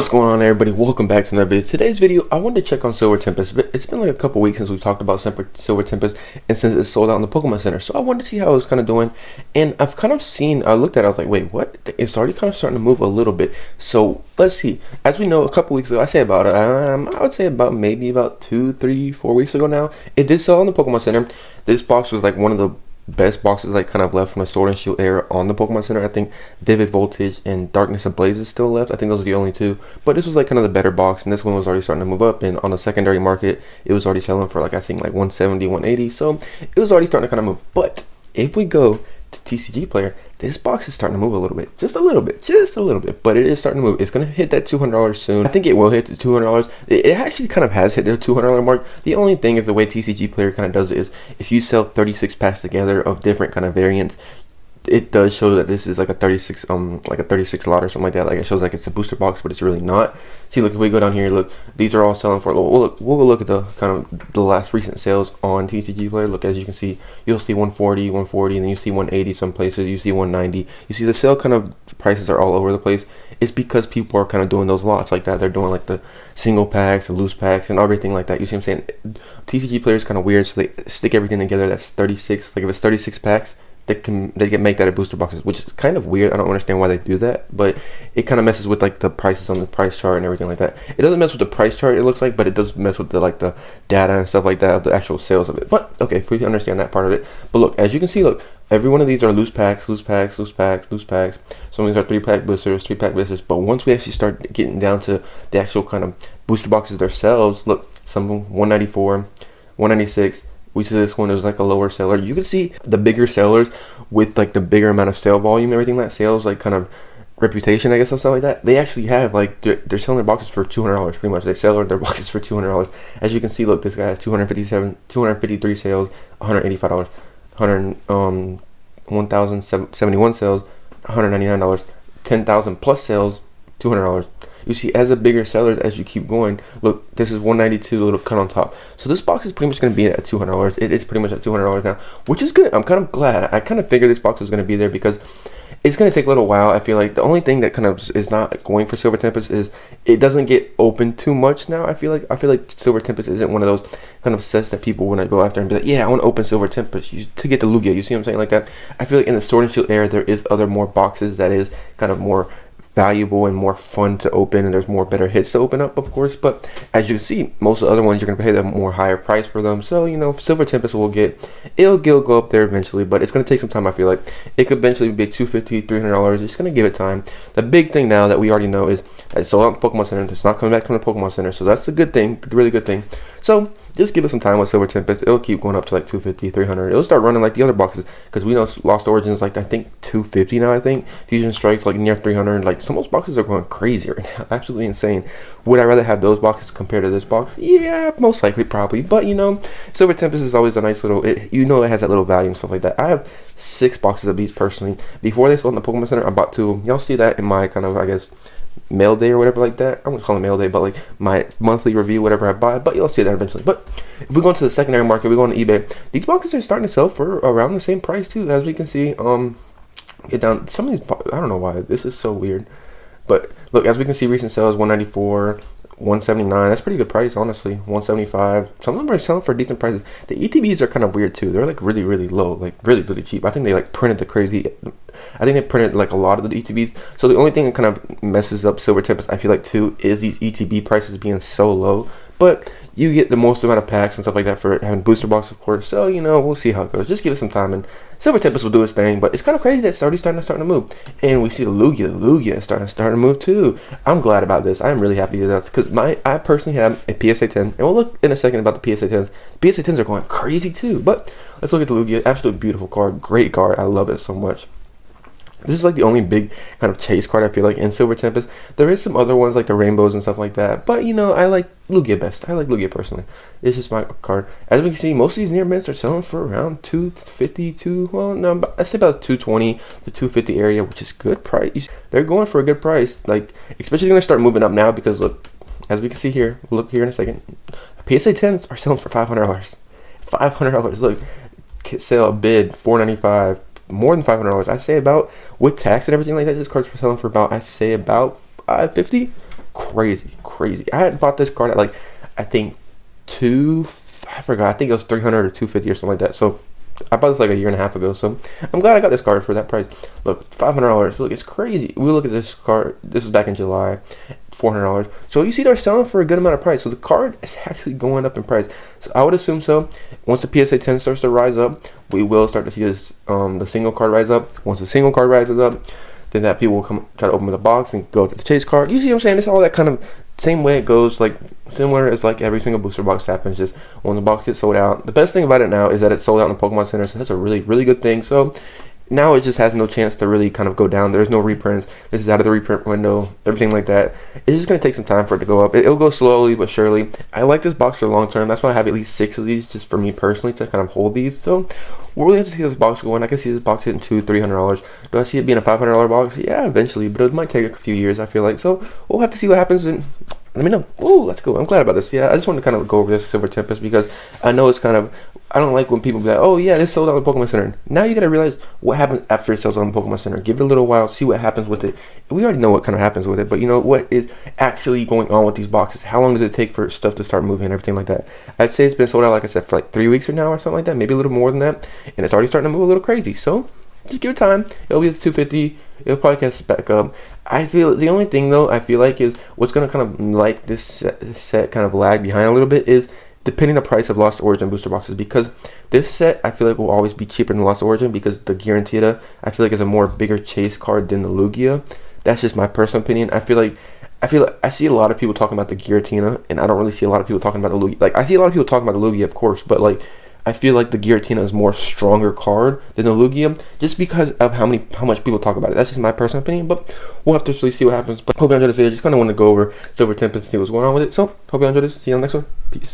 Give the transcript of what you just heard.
What's going on, everybody? Welcome back to another video. Today's video, I wanted to check on Silver Tempest. It's been like a couple weeks since we talked about Silver Tempest and since it's sold out in the Pokemon Center. So I wanted to see how it was kind of doing. And I've kind of seen, I looked at it, I was like, wait, what? It's already kind of starting to move a little bit. So let's see. As we know, a couple weeks ago, I would say about maybe about 2, 3, 4 weeks ago now, it did sell in the Pokemon Center. This box was like one of the best boxes like kind of left from the Sword and Shield era on the Pokemon Center. I think Vivid Voltage and Darkness Ablaze is still left. I think those are the only two, but this was like kind of the better box, and this one was already starting to move up, and on the secondary market it was already selling for like I think like 170, 180, so it was already starting to kind of move. But if we go to TCG Player, this box is starting to move a little bit, just a little bit, but it is starting to move. It's going to hit that $200 soon. I think it will hit the $200. It actually kind of has hit the $200 mark. The only thing is the way TCG Player kind of does it is if you sell 36 packs together of different kind of variants, it does show that this is like a 36 lot or something like that. Like it shows like it's a booster box, but it's really not. See, look, if we go down here, look, these are all selling for. We'll look at the kind of the last recent sales on TCG Player. Look, as you can see, you'll see 140, and then you see 180 some places, you see 190. You see the sale kind of prices are all over the place. It's because people are kind of doing those lots like that. They're doing like the single packs, the loose packs, and everything like that. You see what I'm saying? TCG Player is kind of weird, so they stick everything together. That's 36. Like if it's 36 packs, they can make that at booster boxes, which is kind of weird. I don't understand why they do that, but it kind of messes with like the prices on the price chart and everything like that. It doesn't mess with the price chart, it looks like, but it does mess with the like the data and stuff like that of the actual sales of it. But okay, if we understand that part of it. But look, as you can see, look, every one of these are loose packs. Some of these are 3-pack boosters, 3-pack boosters. But once we actually start getting down to the actual kind of booster boxes themselves, look, some of them 194, 196. We see this one is like a lower seller. You can see the bigger sellers with like the bigger amount of sale volume, everything that sales like kind of reputation, I guess, and stuff like that. They actually have like they're selling their boxes for $200 pretty much. They sell their boxes for $200. As you can see, look, this guy has 253 sales, $185, 1,071 sales, $199, 10,000 plus sales, $200. You see, as the bigger sellers, as you keep going, look, this is 192, little cut on top. So this box is pretty much going to be at $200. It's pretty much at $200 now, which is good. I'm kind of glad. I kind of figured this box was going to be there because it's going to take a little while. I feel like the only thing that kind of is not going for Silver Tempest is it doesn't get open too much now. I feel like Silver Tempest isn't one of those kind of sets that people want to go after and be like, yeah, I want to open Silver Tempest to get the Lugia. You see what I'm saying, like that? I feel like in the Sword and Shield era, there is other more boxes that is kind of more valuable and more fun to open, and there's more better hits to open up, of course. But as you can see, most of the other ones you're going to pay them more higher price for them. So you know, Silver Tempest it'll go up there eventually, but it's going to take some time. I feel like it could eventually be $250, $300. It's going to give it time. The big thing now that we already know is that it's sold out in the Pokemon Center. It's not coming back from the Pokemon Center, so that's a good thing, really good thing. So just give it some time with Silver Tempest. It'll keep going up to like 250, 300. It'll start running like the other boxes, because we know Lost Origins like I think 250 now. I think Fusion Strikes like near 300. Like some of those boxes are going crazy right now, absolutely insane. Would I rather have those boxes compared to this box? Yeah, most likely, probably. But you know, Silver Tempest is always a nice little. It has that little value and stuff like that. I have 6 boxes of these personally. Before they sold in the Pokemon Center, I bought 2 of them. Y'all see that in my kind of, I guess, mail day or whatever like that. I'm gonna call it mail day, but like my monthly review, whatever I buy. But you'll see that eventually. But if we go into the secondary market, we go on eBay. These boxes are starting to sell for around the same price too, as we can see. Get down some of these. I don't know why this is so weird, but look, as we can see, recent sales 194. 179. That's pretty good price, honestly. 175. Some of them are selling for decent prices. The ETBs are kind of weird too. They're like really low, like really cheap. I think they like printed the crazy. I think they printed like a lot of the ETBs. So the only thing that kind of messes up Silver Tempest, I feel like too, is these ETB prices being so low. But you get the most amount of packs and stuff like that for having booster box, of course. So you know, we'll see how it goes. Just give it some time, and Silver Tempest will do its thing. But it's kind of crazy that it's already starting to move, and we see the Lugia is starting to move too. I'm glad about this. I'm really happy with that, because I personally have a PSA 10, and we'll look in a second about the PSA 10s. PSA 10s are going crazy too. But let's look at the Lugia. Absolutely beautiful card, great card. I love it so much. This is like the only big kind of chase card I feel like in Silver Tempest. There is some other ones like the rainbows and stuff like that, but you know, I like Lugia best. I like Lugia personally. It's just my card. As we can see, most of these near mints are selling for around 250 to, well, no, I say about 220 to 250 area, which is good price. They're going for a good price, like especially going to start moving up now, because look, as we can see here, look here in a second, PSA 10s are selling for $500. $500. Look, sale bid $495. More than $500. I say about, with tax and everything like that, this card's selling for about, I say about $550. crazy. I had bought this card at like, I think I forgot. I think it was 300 or 250 or something like that. So I bought this like a year and a half ago. So I'm glad I got this card for that price. Look, $500. Look, it's crazy. We look at this card. This is back in July. $400. So you see they're selling for a good amount of price. So the card is actually going up in price. So I would assume so. Once the PSA 10 starts to rise up, we will start to see this the single card rise up. Once the single card rises up, then that people will come try to open the box and go to the chase card. You see what I'm saying? It's all that kind of same way it goes, like similar as like every single booster box happens. Just when the box gets sold out. The best thing about it now is that it's sold out in the Pokemon Center, so that's a really good thing. So now it just has no chance to really kind of go down. There's no reprints. This is out of the reprint window, everything like that. It's just going to take some time for it to go up. It'll go slowly but surely. I like this box for the long term. That's why I have at least 6 of these just for me personally to kind of hold these. So we'll really have to see this box going. I can see this box hitting $200-$300. Do I see it being a $500 box? Yeah, eventually, but it might take a few years, I feel like. So we'll have to see what happens, and let me know. Oh, let's go. I'm glad about this. Yeah, I just wanted to kind of go over this Silver Tempest because I know it's kind of, I don't like when people be like, oh yeah, this sold out in the Pokemon Center. Now you got to realize what happens after it sells out in the Pokemon Center. Give it a little while, see what happens with it. We already know what kind of happens with it, but you know what is actually going on with these boxes. How long does it take for stuff to start moving and everything like that? I'd say it's been sold out, like I said, for like 3 weeks or now or something like that, maybe a little more than that, and it's already starting to move a little crazy. So just give it time. It'll be at 250. It'll probably catch back up. I feel the only thing though I feel like is what's gonna kind of like this set kind of lag behind a little bit is depending the price of Lost Origin booster boxes, because this set I feel like will always be cheaper than Lost Origin because the Giratina I feel like is a more bigger chase card than the Lugia. That's just my personal opinion. I feel like I see a lot of people talking about the Giratina, and I don't really see a lot of people talking about the Lugia. Like I see a lot of people talking about the Lugia, of course, but like I feel like the Giratina is more stronger card than the Lugia, just because of how much people talk about it. That's just my personal opinion, but we'll have to really see what happens. But hope you enjoyed the video. Just kind of want to go over Silver Tempest and see what's going on with it. So hope you enjoyed this. See you on the next one. Peace.